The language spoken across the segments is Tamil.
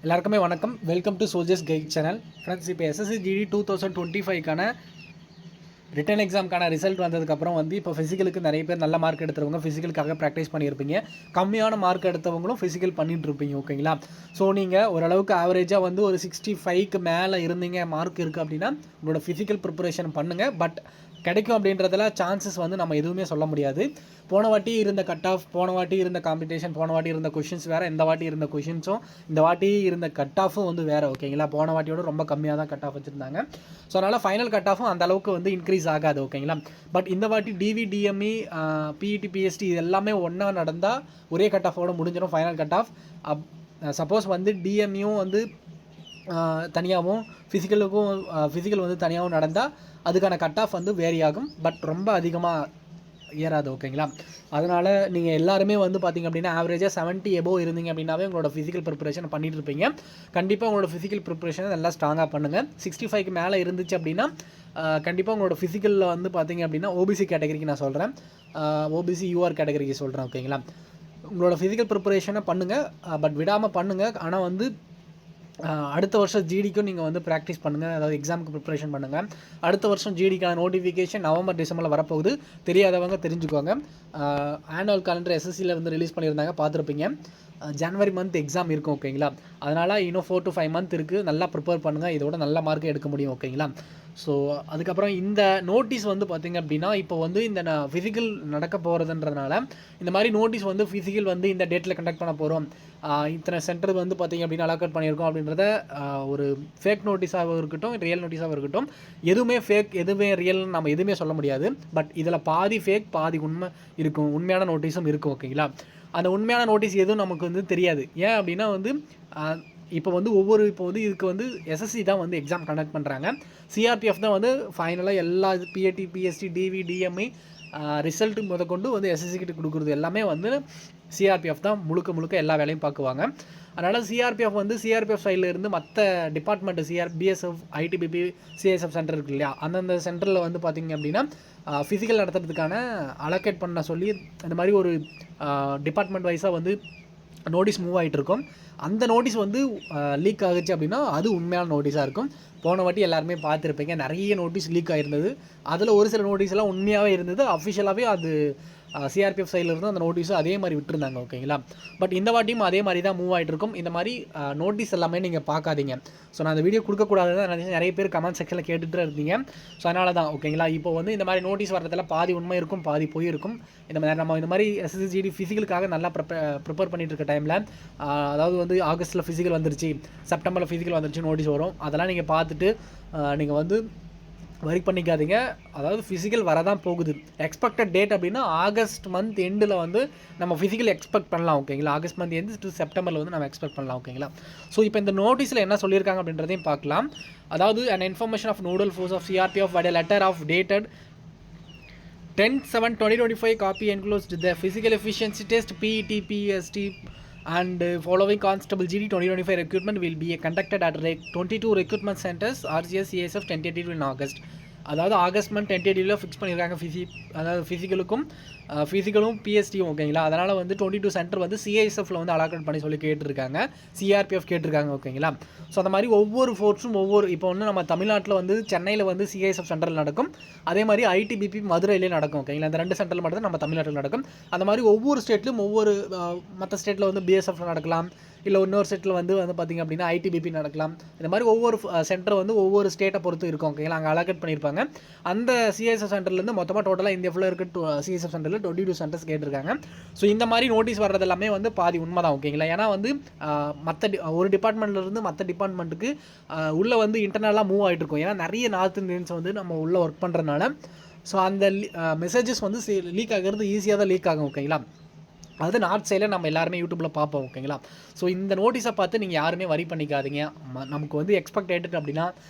எல்லாருக்குமே வணக்கம். Welcome to soldiers guide channel. Friends, இப்போ எஸ்எஸ்சி ஜிடி 2025க்கான ரிட்டன் எக்ஸாமுக்கான ரிசல்ட் வந்ததுக்கப்புறம் இப்போ ஃபிசிக்கலுக்கு நிறைய பேர் நல்ல மார்க் எடுத்தவங்க ஃபிசிக்கலுக்காக ப்ராக்டிஸ் பண்ணியிருப்பீங்க. கம்மியான மார்க் எடுத்தவங்களும் ஃபிசிக்கல் பண்ணிட்டு இருப்பீங்க. ஓகேங்களா? ஸோ நீங்கள் ஓரளவுக்கு ஆவரேஜாக ஒரு 65க்கு மேலே இருந்தீங்க, மார்க் இருக்குது அப்படின்னா உங்களோட ஃபிசிக்கல் ப்ரிப்பரேஷன் பண்ணுங்கள். பட் கிடைக்கும் அப்படின்றதுல சான்சஸ் நம்ம எதுவுமே சொல்ல முடியாது. போன வாட்டி இருந்த கட் ஆஃப், போன வாட்டி இருந்த காம்படிஷன், போன வாட்டி இருந்த கொஷின்ஸ் வேறு, இந்த வாட்டி இருந்த கொஷின்ஸும் இந்த வாட்டி இருந்த கட் ஆஃபும் வேறு. ஓகேங்களா? போன வாட்டியோட ரொம்ப கம்மியாக தான் கட் ஆஃப் வச்சுருந்தாங்க. ஸோ அதனால் ஃபைனல் கட் ஆஃபும் அந்த அளவுக்கு இன்க்ரீஸ் ஆகாது. ஓகேங்களா? பட் இந்த வாட்டி டிவி, டிஎம்இ, பிஇடி, பிஎஸ்டி இது எல்லாமே ஒன்றா நடந்தால் ஒரே கட் ஆஃபோட முடிஞ்சிடும் ஃபைனல் கட் ஆஃப். சப்போஸ் டிஎம்இயும் தனியாகவும் ஃபிசிக்கல் தனியாகவும் நடந்தால் அதுக்கான கட் ஆஃப் வேரி ஆகும். பட் ரொம்ப அதிகமாக ஏறாது. ஓகேங்களா? அதனால் நீங்கள் எல்லாருமே பார்த்திங்க அப்படின்னா ஆவரேஜாக 70 எபோவ் இருந்தீங்க அப்படின்னாவே உங்களோட ஃபிசிக்கல் ப்ரிப்பரேஷன் பண்ணிட்டு இருப்பீங்க. கண்டிப்பாக உங்களோட ஃபிசிக்கல் ப்ரிப்பரேஷனை நல்லா ஸ்ட்ராங்காக பண்ணுங்கள். 65க்கு மேலே இருந்துச்சு அப்படின்னா கண்டிப்பாக உங்களோட ஃபிசிக்கலில் பார்த்திங்க அப்படின்னா ஓபிசி கேட்டகரிக்கு நான் சொல்கிறேன், ஓபிசி யூஆர் கேட்டகரிக்கு சொல்கிறேன். ஓகேங்களா? உங்களோட ஃபிசிக்கல் ப்ரிப்பரேஷனை பண்ணுங்கள், பட் விடாமல் பண்ணுங்கள். ஆனால் அடுத்த வருஷம் ஜிடிக்கும் நீங்கள் ப்ராக்டிஸ் பண்ணுங்கள், அதாவது எக்ஸாமுக்கு ப்ரிப்பரேஷன் பண்ணுங்கள். அடுத்த வருஷம் ஜிடிக்கான நோட்டிஃபிகேஷன் நவம்பர், டிசம்பரில் வரப்போகுது. தெரியாதவங்க தெரிஞ்சுக்கோங்க. ஆனுவல் காலண்டர் எஸ்எஸ்சியில் ரிலீஸ் பண்ணியிருந்தாங்க, பார்த்துருப்பீங்க. ஜனவரி மந்த் எக்ஸாம் இருக்கும். ஓகேங்களா? அதனால் இன்னும் 4 to 5 மந்த் இருக்குது. நல்லா ப்ரிப்பேர் பண்ணுங்கள், இதோட நல்ல மார்க் எடுக்க முடியும். ஓகேங்களா? ஸோ அதுக்கப்புறம் இந்த நோட்டீஸ் பார்த்திங்க அப்படின்னா இப்போ இந்த ஃபிசிக்கல் நடக்க போகிறதுன்றதுனால இந்த மாதிரி நோட்டீஸ் ஃபிசிக்கல் இந்த டேட்டில் கண்டக்ட் பண்ண போகிறோம், இத்தனை சென்டர் பார்த்திங்க அப்படின்னா அலாக்கட் பண்ணியிருக்கோம் அப்படின்றத ஒரு ஃபேக் நோட்டீஸாகவும் இருக்கட்டும், ரியல் நோட்டீஸாகவும் இருக்கட்டும், எதுவுமே ஃபேக் எதுவுமே ரியல் நம்ம எதுவுமே சொல்ல முடியாது. பட் இதில் பாதி ஃபேக் பாதி உண்மை இருக்கும், உண்மையான நோட்டீஸும் இருக்கும். ஓகேங்களா? அந்த உண்மையான நோட்டீஸ் எதுவும் நமக்கு தெரியாது. ஏன் அப்படின்னா இப்போ இதுக்கு எஸ்எஸ்சி தான் எக்ஸாம் கண்டக்ட் பண்ணுறாங்க. சிஆர்பிஎஃப் தான் ஃபைனலாக எல்லா PET, PST, DV, DME result முதற்கொண்டு எஸ்எஸ்சி கிட்ட கொடுக்குறது எல்லாமே சிஆர்பிஎஃப் தான் முழுக்க எல்லா வேலையும் பார்க்குவாங்க. அதனால் சிஆர்பிஎஃப் சைடில் இருந்து மற்ற department BSF, ITBP, CSF centre இருக்கு இல்லையா, அந்தந்த சென்டரில் பார்த்திங்க அப்படின்னா ஃபிசிக்கல் நடத்துறதுக்கான அலோகேட் பண்ண சொல்லி இந்த மாதிரி ஒரு டிபார்ட்மெண்ட் வைஸாக நோட்டீஸ் மூவ் ஆகிட்டு இருக்கும். அந்த நோட்டீஸ் லீக் ஆகுச்சு அப்படின்னா அது உண்மையான நோட்டீஸாக இருக்கும். போன வாட்டி எல்லாருமே பார்த்துருப்பீங்க, நிறைய நோட்டீஸ் லீக் ஆகிருந்தது. அதில் ஒரு சில நோட்டீஸ்லாம் உண்மையாகவே இருந்தது, அஃபிஷியலாகவே அது சிஆர்பிஎஃப் சைடில் இருந்து அந்த நோட்டீஸும் அதே மாதிரி விட்டுருந்தாங்க. ஓகேங்களா? பட் இந்த வாட்டியும் அதே மாதிரி தான் மூவ் ஆகிட்டு இருக்கும். இந்த மாதிரி நோட்டீஸ் எல்லாமே நீங்கள் பார்க்காதீங்க. ஸோ நான் அந்த வீடியோ கொடுக்கக்கூடாதுன்னு நிறைய பேர் கமெண்ட் செக்ஷனில் கேட்டுகிட்டு இருந்தீங்க. ஸோ அதனால தான். ஓகேங்களா? இப்போ இந்த மாதிரி நோட்டீஸ் வரதில் பாதி உண்மை இருக்கும், பாதி பொய் இருக்கும். நம்ம இந்த மாதிரி எஸ்எஸ்சிஜிடி ஃபிசிக்கலுக்காக நல்லா ப்ரிப்பேர் பண்ணிட்டு இருக்க டைமில், அதாவது ஆகஸ்ட்டில் ஃபிசிக்கல் வந்துருச்சு, செப்டம்பரில் ஃபிசிக்கல் வந்துருச்சு நோட்டீஸ் வரும். அதெல்லாம் நீங்கள் பார்த்துட்டு நீங்கள் வரி பண்ணிக்காதீங்க. அதாவது ஃபிசிக்கல் வரதான் போகுது. எக்ஸ்பெக்டட் டேட் அப்படின்னா ஆகஸ்ட் மந்த் எண்டில் நம்ம ஃபிசிக்கல் எக்ஸ்பெக்ட் பண்ணலாம். ஓகேங்களா? ஆகஸ்ட் மந்த் எண்டு டு செப்டம்பரில் நம்ம எக்ஸ்பெக்ட் பண்ணலாம். ஓகேங்களா? ஸோ இப்போ இந்த நோட்டீஸில் என்ன சொல்லியிருக்காங்க அப்படின்றதையும் பார்க்கலாம். அதாவது an information of nodal force of CRPF by a letter of dated 10/7/2025 copy enclosed the physical efficiency test PET, PST and following constable GD 2025 recruitment will be conducted at 22 recruitment centers RCS CSF tentative in August. அதாவது ஆகஸ்ட் மந்த் டென்டேட்டிவ்ல ஃபிக்ஸ் பண்ணியிருக்காங்க. அதாவது ஃபிசிக்கலும் பிஎஸ்டியும். ஓகேங்களா? அதனால் 22 சென்டர் சிஐஎஸ்எஃப்ல அலாக்கட் பண்ணி சொல்லி கேட்டிருக்காங்க, சிஆர்பிஎஃப் கேட்டிருக்காங்க. ஓகேங்களா? ஸோ அந்த மாதிரி ஒவ்வொரு ஃபோர்ஸும் இப்போ நம்ம தமிழ்நாட்டில் சென்னையில் சிஐஎஸ்எஃப் சென்டரில் நடக்கும். அதே மாதிரி ஐடிபிபி மதுரையிலே நடக்கும். ஓகேங்களா? இந்த 2 சென்டரில் மட்டும் தான் நம்ம தமிழ்நாட்டில் நடக்கும். அந்த மாதிரி ஒவ்வொரு ஸ்டேட்லையும் மற்ற ஸ்டேட்டில் பிஎஸ்எஃப்ல நடக்கலாம், இல்லை இன்னொரு செட்டில் பார்த்திங்க அப்படின்னா ஐடிபிபி நடக்கலாம். இந்த மாதிரி ஒவ்வொரு சென்டர் ஒவ்வொரு ஸ்டேட்டை பொறுத்து இருக்கும். ஓகேங்களா? அங்கே அலாக்கட் பண்ணியிருப்பாங்க. அந்த சிஎஸ்எஃப் சென்டர்லேருந்து மொத்தமாக டோட்டலாக இந்தியா ஃபுல்லாக இருக்க சிஎஸ்எஃப் சென்டரில் 22 சென்டர்ஸ் கேட்டிருக்காங்க. ஸோ இந்த மாதிரி நோட்டீஸ் வர்றது எல்லாமே பாதி உண்மை தான். ஓகேங்களா? ஏன்னா மற்ற ஒரு டிபார்ட்மெண்ட்லேருந்து மற்ற டிபார்ட்மெண்ட்டுக்கு உள்ளே இன்டர்னலாக மூவ் ஆகிட்டு இருக்கும். ஏன்னா நிறைய நார்த் இந்தியன்ஸ் நம்ம உள்ளே ஒர்க் பண்ணுறதுனால ஸோ அந்த மெசேஜஸ் லீக் ஆகிறது ஈஸியாக தான் லீக் ஆகும். ஓகேங்களா? அது நார்த் சைடில் நம்ம எல்லாருமே யூடியூப்பில் பார்ப்போம். ஓகேங்களா? ஸோ இந்த நோட்டீஸை பார்த்து நீங்கள் யாருமே வரி பண்ணிக்காதீங்க. நமக்கு எக்ஸ்பெக்டேட்டட் அப்படின்னா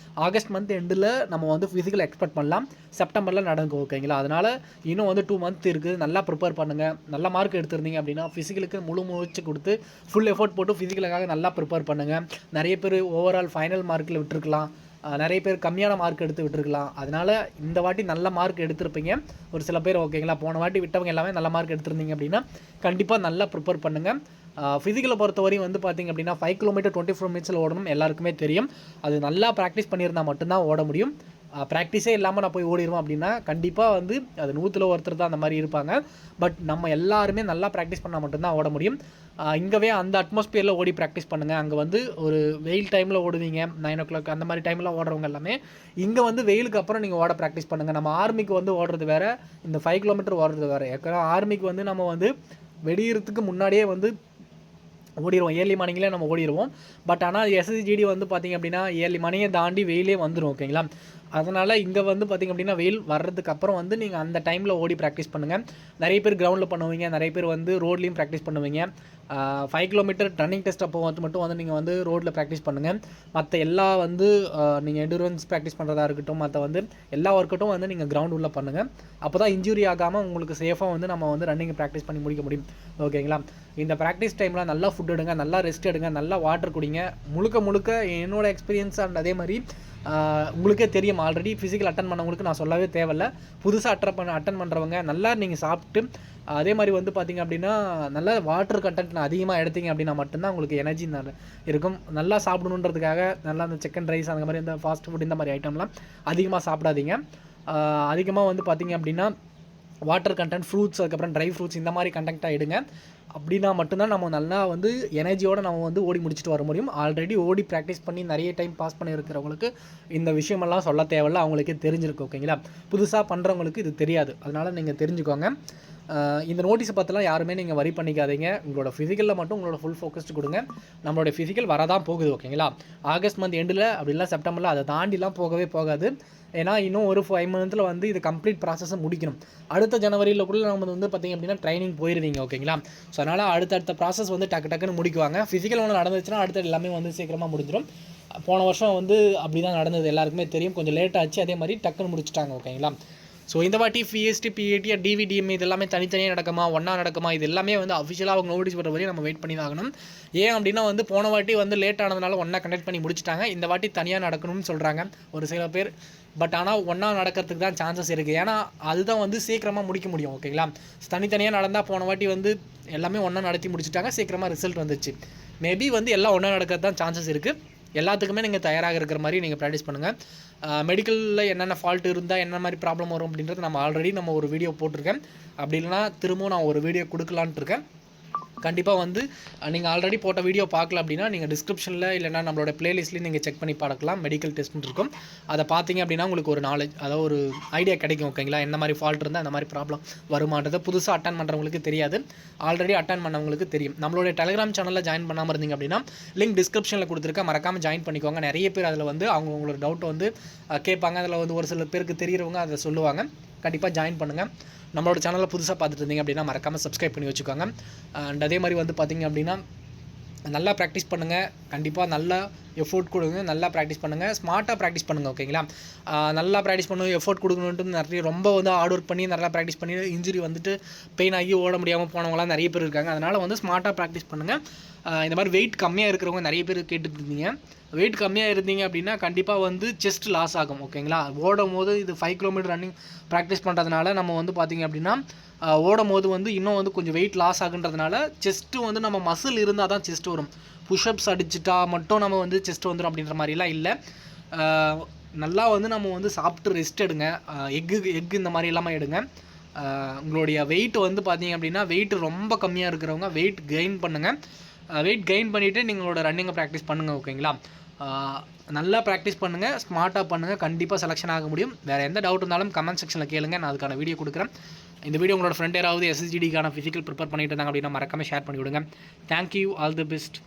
ஆகஸ்ட் மந்த் எண்டில் நம்ம ஃபிசிக்கல் எக்ஸ்பெக்ட் பண்ணலாம், செப்டம்பரில் நடக்கும். ஓகேங்களா? அதனால் இன்னும் 2 மந்த் இருக்குது. நல்லா ப்ரிப்பேர் பண்ணுங்கள். நல்ல மார்க் எடுத்திருந்தீங்க அப்படின்னா ஃபிசிக்கலுக்கு முழு முயற்சி கொடுத்து ஃபுல் எஃபோர்ட் போட்டு ஃபிசிக்கலுக்காக நல்லா ப்ரிப்பேர் பண்ணுங்கள். நிறைய பேர் ஓவரால் ஃபைனல் மார்க்கில் விட்டுருக்கலாம், நிறைய பேர் கம்மியான மார்க் எடுத்து விட்டுருக்கலாம். அதனால் இந்த வாட்டி நல்ல மார்க் எடுத்திருப்பீங்க ஒரு சில பேர். ஓகேங்களா? போன வாட்டி விட்டவங்க எல்லாமே நல்ல மார்க் எடுத்திருந்தீங்க அப்படின்னா கண்டிப்பாக நல்லா ப்ரிப்பேர் பண்ணுங்கள். ஃபிசிக்கலை பொறுத்தவரையும் வந்து பார்த்திங்க அப்படின்னா 5 கிலோமீட்டர் 24 மினிட்ஸில் ஓடணும் எல்லாருக்குமே தெரியும். அது நல்லா ப்ராக்டிஸ் பண்ணியிருந்தால் மட்டும்தான் ஓட முடியும். ப்ராக்டிஸே இல்லாமல் நான் போய் ஓடிடுவேன் அப்படின்னா கண்டிப்பாக வந்து அது 100ல் ஒருத்தர் தான் அந்த மாதிரி இருப்பாங்க. பட் நம்ம எல்லாருமே நல்லா ப்ராக்டிஸ் பண்ணால் மட்டும்தான் ஓட முடியும். இங்கேவே அந்த அட்மாஸ்பியரில் ஓடி ப்ராக்டிஸ் பண்ணுங்கள். அங்கே வந்து ஒரு வெயில் டைமில் ஓடுவீங்க 9 o'clock அந்த மாதிரி டைமில் ஓடுறவங்க எல்லாமே இங்கே வந்து வெயிலுக்கு அப்புறம் நீங்கள் ஓட ப்ராக்டிஸ் பண்ணுங்கள். நம்ம ஆர்மிக்கு வந்து ஓடுறது வேறு, இந்த 5 கிலோமீட்டர் ஓடுறது வேறு. ஏன்னா ஆர்மிக்கு வந்து நம்ம வந்து வெடிகிறதுக்கு முன்னாடியே வந்து ஓடிடுவோம், ஏர்லி மார்னிங்கில் நம்ம ஓடிடுவோம். பட் ஆனால் எஸ்எஸ்ஜிடி வந்து பார்த்திங்க அப்படின்னா ஏர்லி மார்னிங்கை தாண்டி வெயிலே வந்துடும். ஓகேங்களா? அதனால் இங்கே வந்து பார்த்திங்க அப்படின்னா வெயில் வர்றதுக்கு அப்புறம் வந்து நீங்கள் அந்த டைமில் ஓடி ப்ராக்டிஸ் பண்ணுங்கள். நிறைய பேர் கிரவுண்டில் பண்ணுவீங்க, நிறைய பேர் வந்து ரோட்லேயும் ப்ராக்டிஸ் பண்ணுவீங்க. 5 கிலோமீட்டர் ரன்னிங் டெஸ்ட் அப்போ மட்டும் வந்து நீங்கள் வந்து ரோட்டில் ப்ராக்டிஸ் பண்ணுங்கள். மற்ற எல்லா வந்து நீங்கள் எண்டுரன்ஸ் ப்ராக்டிஸ் பண்ணுறதா இருக்கட்டும், மற்ற வந்து எல்லா ஒர்க்கட்டும் வந்து நீங்கள் கிரவுண்ட் உள்ள பண்ணுங்கள். அப்போ தான் இன்ஜுரி ஆகாமல் உங்களுக்கு சேஃபாக வந்து நம்ம வந்து ரன்னிங் ப்ராக்டிஸ் பண்ணி முடிக்க முடியும். ஓகேங்களா? இந்த ப்ராக்டிஸ் டைமில் நல்லா ஃபுட் எடுங்க, நல்லா ரெஸ்ட் எடுங்க, நல்லா வாட்டர் குடிங்க. முழுக்க என்னோடய எக்ஸ்பீரியன்ஸ் அண்ட் அதே மாதிரி உங்களுக்கே தெரியும், ஆல்ரெடி ஃபிசிக்கல் அட்டன் பண்ணவங்களுக்கு நான் சொல்லவே தேவையில்ல. புதுசாக அட்டன் பண்ணுறவங்க நல்லா நீங்கள் சாப்பிட்டு அதே மாதிரி வந்து பார்த்திங்க அப்படின்னா நல்லா வாட்டர் கண்டென்ட் அதிகமாக எடுத்தீங்க அப்படின்னா மட்டும்தான் உங்களுக்கு எனர்ஜி இருக்கும். நல்லா சாப்பிடணுன்றதுக்காக நல்லா அந்த சிக்கன் ரைஸ் அந்த மாதிரி இந்த ஃபாஸ்ட் ஃபுட் இந்த மாதிரி ஐட்டம்லாம் அதிகமாக சாப்பிடாதீங்க. அதிகமாக வந்து பார்த்திங்க அப்படின்னா வாட்டர் கண்டென்ட், ஃப்ரூட்ஸ், அதுக்கப்புறம் ட்ரை ஃப்ரூட்ஸ் இந்த மாதிரி கண்டென்ட்டாக எடுங்க. அப்படின்னா மட்டும்தான் நம்ம நல்லா வந்து எனர்ஜியோடு நம்ம வந்து ஓடி முடிச்சுட்டு வர முடியும். ஆல்ரெடி ஓடி ப்ராக்டிஸ் பண்ணி நிறைய டைம் பாஸ் பண்ணி இருக்கிறவங்களுக்கு இந்த விஷயமெல்லாம் சொல்ல தேவையில்ல, அவங்களுக்கே தெரிஞ்சிருக்கு. ஓகேங்களா? புதுசாக பண்ணுறவங்களுக்கு இது தெரியாது, அதனால் நீங்கள் தெரிஞ்சுக்கோங்க. இந்த நோட்டீஸை பார்த்துலாம் யாருமே நீங்கள் வரி பண்ணிக்காதீங்க. உங்களோட ஃபிசிக்கலில் மட்டும் உங்களோட ஃபுல் ஃபோக்கஸ்ட் கொடுங்க. நம்மளோட ஃபிசிக்கல் வரதான் போகுது. ஓகேங்களா? ஆகஸ்ட் மந்த் எண்டில் அப்படிலாம் செப்டம்பரில் அதை தாண்டிலாம் போகவே போகாது. ஏன்னா இன்னும் ஒரு 5 மந்த்தில் வந்து இது கம்ப்ளீட் ப்ராசஸை முடிக்கணும். அடுத்த ஜனவரியில் கூட நம்ம வந்து பார்த்திங்க அப்படின்னா ட்ரைனிங் போயிடுவீங்க. ஓகேங்களா? ஸோ அதனால் அடுத்த ப்ராசஸ் வந்து டக்குன்னு முடிக்குவாங்க. ஃபிசிக்கல் ஒன்று நடந்துச்சுன்னா அடுத்த எல்லாமே வந்து சீக்கிரமாக முடிஞ்சிடும். போன வருஷம் வந்து அப்படி தான் நடந்தது, எல்லாருக்குமே தெரியும். கொஞ்சம் லேட் ஆச்சு, அதே மாதிரி டக்குன்னு முடிச்சுட்டாங்க. ஓகேங்களா? ஸோ இந்த வாட்டி பிஎஸ்டி, பிஏடி, டிவிடிஎம் இது எல்லாமே தனித்தனியாக நடக்குமா, ஒன்றா நடக்குமா, இது எல்லாமே வந்து அஃபிஷியலாக அவங்க நோட்டீஸ் பண்ணுற வரையும் நம்ம வெயிட் பண்ணி தான் ஆகணும். ஏன் அப்படின்னா வந்து போன வாட்டி வந்து லேட் ஆனதுனால ஒன்றா கண்டக்ட் பண்ணி முடிச்சிட்டாங்க. இந்த வாட்டி தனியாக நடக்கணும்னு சொல்கிறாங்க ஒரு சில பேர். பட் ஆனால் ஒன்றா நடக்கிறதுக்கு தான் சான்சஸ் இருக்குது. ஏன்னா அதுதான் வந்து சீக்கிரமாக முடிக்க முடியும். ஓகேங்களா? தனித்தனியாக நடந்தால் போன வாட்டி வந்து எல்லாமே ஒன்றா நடத்தி முடிச்சுட்டாங்க, சீக்கிரமாக ரிசல்ட் வந்துச்சு. மேபி வந்து எல்லாம் ஒன்றா நடக்கிறது தான் சான்சஸ் இருக்குது. எல்லாத்துக்குமே நீங்கள் தயாராக இருக்கிற மாதிரி நீங்கள் ப்ராக்டிஸ் பண்ணுங்கள். மெடிக்கலில் என்னென்ன ஃபால்ட் இருந்தால் என்ன மாதிரி ப்ராப்ளம் வரும் அப்படின்றது நம்ம ஒரு வீடியோ போட்டிருக்கேன். அப்படி இல்லைனா திரும்பவும் நான் ஒரு வீடியோ கொடுக்கலான்ட்டு இருக்கேன். கண்டிப்பாக வந்து நீங்கள் ஆல்ரெடி போட்ட வீடியோ பார்க்கல அப்படின்னா நீங்கள் டிஸ்கிரிப்ஷனில் இல்லைனா நம்மளோட பிளேலிஸ்ட்லேயும் நீங்கள் செக் பண்ணி பார்க்கலாம். மெடிக்கல் டெஸ்ட்னு இருக்கும், அதை பார்த்தீங்க அப்படின்னா உங்களுக்கு ஒரு நாலேஜ், அதாவது ஒரு ஐடியா கிடைக்கும். ஓகேங்களா? என்ன மாதிரி ஃபால்ட் இருந்தால் அந்த மாதிரி ப்ராப்ளம் வருமானது புதுசாக அட்டன் பண்ணுறவங்களுக்கு தெரியாது, ஆல்ரெடி அட்டன் பண்ணவங்களுக்கு தெரியும். நம்மளோட டெலிகிராம் சேனலில் ஜாயின் பண்ணாமல் இருந்தீங்க அப்படின்னா லிங்க் டிஸ்கிரிப்ஷனில் கொடுத்துருக்கேன், மறக்காமல் ஜாயின் பண்ணிக்கோங்க. நிறைய பேர் அதில் வந்து அவங்களோட டவுட்டை வந்து கேட்பாங்க. அதில் வந்து ஒரு சில பேருக்கு தெரிகிறவங்க அதை சொல்லுவாங்க. கண்டிப்பாக ஜாயின் பண்ணுங்கள். நம்மளோட சேனலில் புதுசாக பார்த்துட்டு இருந்தீங்க அப்படின்னா மறக்காமல் சப்ஸ்கிரைப் பண்ணி வச்சுக்கோங்க. அண்ட் அதே மாதிரி வந்து பார்த்திங்க அப்படின்னா நல்லா ப்ராக்டிஸ் பண்ணுங்கள். கண்டிப்பாக நல்லா எஃபோர்ட் கொடுங்க, நல்லா ப்ராக்டிஸ் பண்ணுங்கள், ஸ்மார்ட்டாக ப்ராக்டிஸ் பண்ணுங்கள். ஓகேங்களா? நல்லா ப்ராக்டிஸ் பண்ணணும், எஃபோர்ட் கொடுக்கணுன்ட்டு நிறைய ரொம்ப வந்து ஹார்ட் ஒர்க் பண்ணி நல்லா ப்ராக்டிஸ் பண்ணி இன்ஜுரி வந்துட்டு பெயின் ஆகி ஓட முடியாமல் போனவங்களாம் நிறைய பேர் இருக்காங்க. அதனால் வந்து ஸ்மார்ட்டாக ப்ராக்டிஸ் பண்ணுங்கள். இந்த மாதிரி வெயிட் கம்மியாக இருக்கிறவங்க நிறைய பேர் கேட்டுட்டு இருந்தீங்க. வெயிட் கம்மியாக இருந்தீங்க அப்படின்னா கண்டிப்பாக வந்து செஸ்ட் லாஸ் ஆகும். ஓகேங்களா? ஓடும் போது இது 5 கிலோமீட்டர் ரன்னிங் ப்ராக்டிஸ் பண்ணுறதுனால நம்ம வந்து பார்த்திங்க அப்படின்னா ஓடும் போது வந்து இன்னும் வந்து கொஞ்சம் வெயிட் லாஸ் ஆகுன்றதுனால செஸ்ட்டு வந்து நம்ம மசில் இருந்தால் தான் செஸ்ட் வரும். புஷ்அப்ஸ் அடிச்சுட்டா மட்டும் நம்ம வந்து செஸ்ட் வந்துடும் அப்படின்ற மாதிரிலாம் இல்லை. நல்லா வந்து நம்ம வந்து சாப்பிட்டு ரெஸ்ட் எடுங்க. எக்கு இந்த மாதிரி எல்லாமே எடுங்க. உங்களுடைய வெயிட் வந்து பார்த்திங்க அப்படின்னா வெயிட் ரொம்ப கம்மியாக இருக்கிறவங்க வெயிட் கெயின் பண்ணுங்கள். வெயிட் கெயின் பண்ணிவிட்டு நீங்களோட ரன்னிங்கை ப்ராக்டிஸ் பண்ணுங்கள். ஓகேங்களா? நல்லா ப்ராக்டிஸ் பண்ணுங்கள், ஸ்மார்ட்டாக பண்ணுங்கள், கண்டிப்பாக செலெக்ஷன் ஆக முடியும். வேறு எந்த டவுட் இருந்தாலும் கமெண்ட் செக்ஷனில் கேளுங்க, நான் அதுக்கான வீடியோ கொடுக்குறேன். இந்த வீடியோ உங்களோட ஃப்ரெண்ட் யாராவது எஸ்எஸ்ஜிடிக்கான ஃபிசிக்கல் ப்ரிப்பேர் பண்ணிட்டு இருந்தாங்க அப்படின்னா மறக்காமல் ஷேர் பண்ணி விடுங்க. Thank you, all the best.